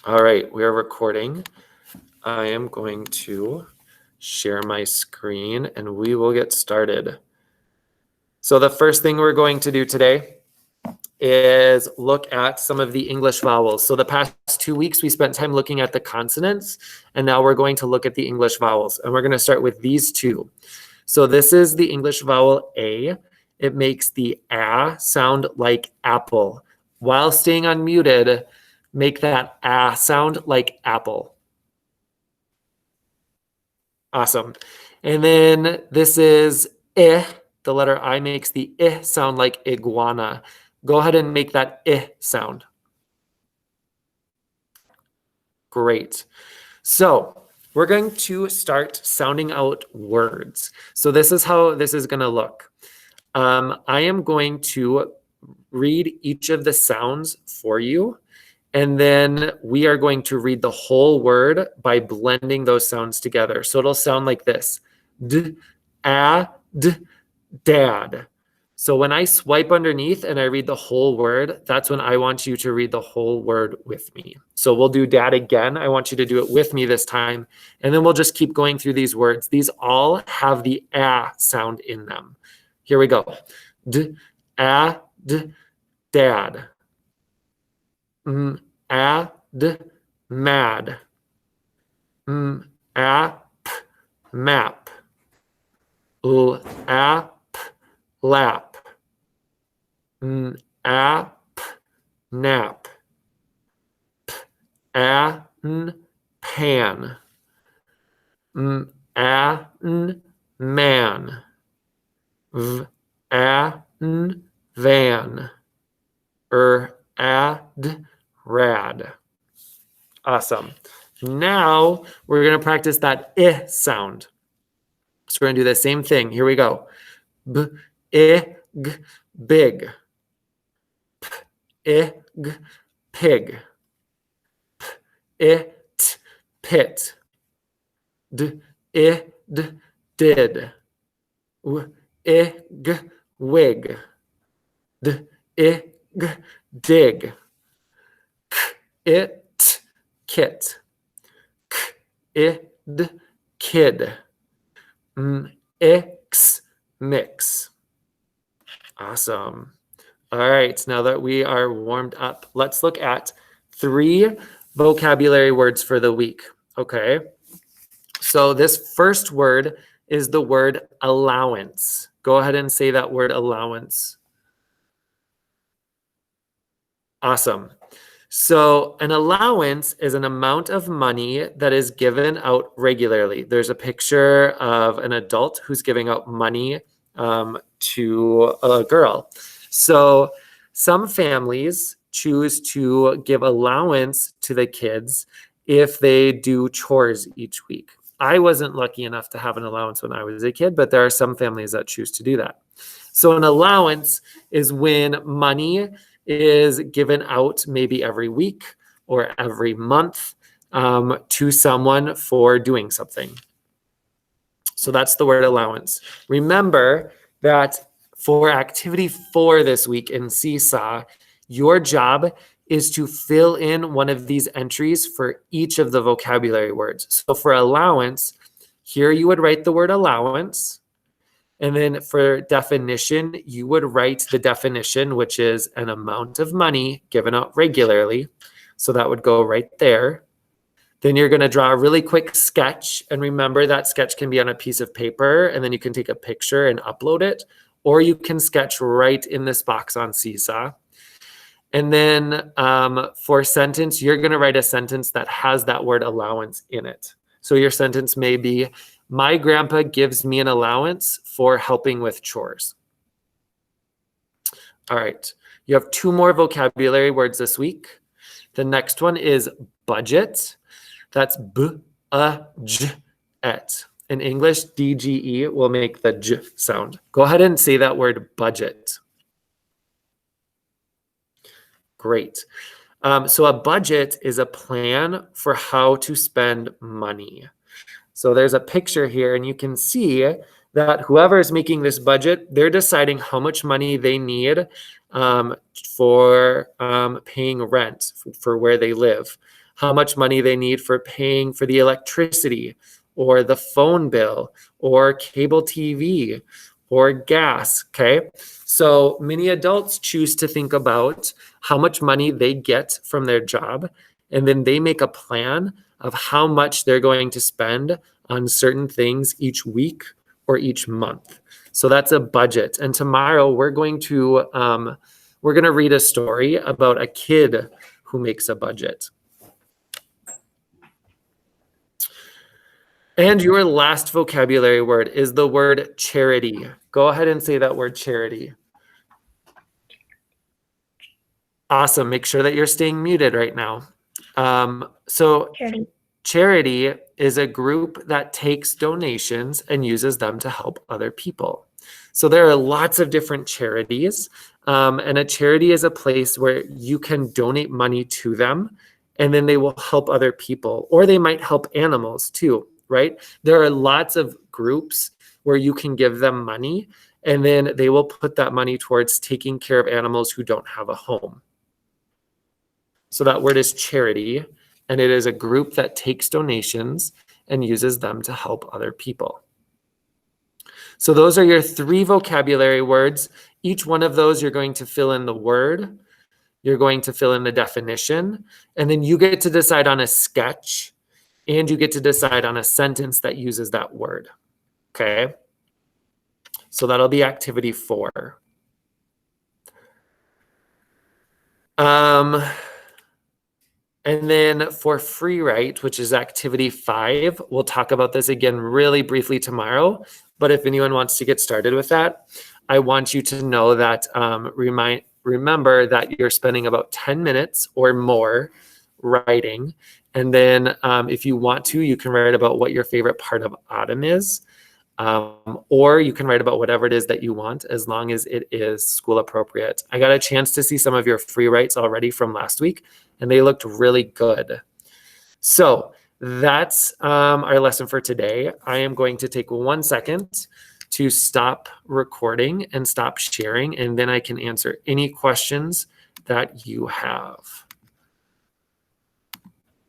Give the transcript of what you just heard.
All right, we are recording. I am going to share my screen and we will get started. So the first thing we're going to do today is look at some of the English vowels. So the past 2 weeks, we spent time looking at the consonants, and now we're going to look at the English vowels. And we're going to start with these two. So this is the English vowel A. It makes the A sound like apple. While staying unmuted, make that A sound like apple. Awesome. And then this is I. The letter I makes the I sound like iguana. Go ahead and make that I sound. Great. So we're going to start sounding out words. So this is how this is going to look. I am going to read each of the sounds for you, and then we are going to read the whole word by blending those sounds together. So it'll sound like this. D, a, d, dad. So when I swipe underneath and I read the whole word, that's when I want you to read the whole word with me. So we'll do dad again. I want you to do it with me this time. And then we'll just keep going through these words. These all have the a sound in them. Here we go. D, a, d, dad. A, d, mad. A, p, map. A, p, lap. A, p, nap. P, a, n, pan. A, n, man. V, a, n, van. Ad, rad. Awesome. Now we're going to practice that I sound. So we're going to do the same thing. Here we go. B, I, g, big. P, I, g, pig. P, I, t, pit. D, I, d, did. W, I, g, wig. D, I, g, dig. K, it, kit. K, id, kid. X, mix. Awesome. All right, now that we are warmed up, let's look at 3 vocabulary words for the week. Okay, so this first word is the word allowance. Go ahead and say that word allowance. Awesome. So an allowance is an amount of money that is given out regularly. There's a picture of an adult who's giving out money to a girl. So some families choose to give allowance to the kids if they do chores each week. I wasn't lucky enough to have an allowance when I was a kid, but there are some families that choose to do that. So an allowance is when money is given out maybe every week or every month to someone for doing something. So that's the word allowance. Remember that for activity 4 this week in Seesaw, your job is to fill in one of these entries for each of the vocabulary words. So for allowance, here you would write the word allowance. And then for definition, you would write the definition, which is an amount of money given out regularly. So that would go right there. Then you're going to draw a really quick sketch. And remember, that sketch can be on a piece of paper, and then you can take a picture and upload it. Or you can sketch right in this box on Seesaw. And then for sentence, you're going to write a sentence that has that word allowance in it. So your sentence may be, my grandpa gives me an allowance for helping with chores. All right, you have 2 more vocabulary words this week. The next one is budget. That's b-a-j-et. In English, D-G-E will make the j sound. Go ahead and say that word budget. Great. So a budget is a plan for how to spend money. So there's a picture here, and you can see that whoever is making this budget, they're deciding how much money they need for paying rent for where they live. how much money they need for paying for the electricity or the phone bill or cable TV or gas, okay? So many adults choose to think about how much money they get from their job, and then they make a plan of how much they're going to spend on certain things each week or each month. So that's a budget. And tomorrow we're going to read a story about a kid who makes a budget. And your last vocabulary word is the word charity. Go ahead and say that word, charity. Awesome. Make sure that you're staying muted right now. So charity is a group that takes donations and uses them to help other people. So there are lots of different charities, and a charity is a place where you can donate money to them, and then they will help other people, or they might help animals too, right? There are lots of groups where you can give them money, and then they will put that money towards taking care of animals who don't have a home. So that word is charity, and it is a group that takes donations and uses them to help other people. So those are your 3 vocabulary words. Each one of those, you're going to fill in the word, you're going to fill in the definition, and then you get to decide on a sketch, and you get to decide on a sentence that uses that word, okay? So that'll be activity 4. And then for free write, which is activity 5, we'll talk about this again really briefly tomorrow. But if anyone wants to get started with that, I want you to know that remember that you're spending about 10 minutes or more writing. And then if you want to, you can write about what your favorite part of autumn is. Or you can write about whatever it is that you want, as long as it is school appropriate. I got a chance to see some of your free writes already from last week, and they looked really good. So that's our lesson for today. I am going to take 1 second to stop recording and stop sharing, and then I can answer any questions that you have.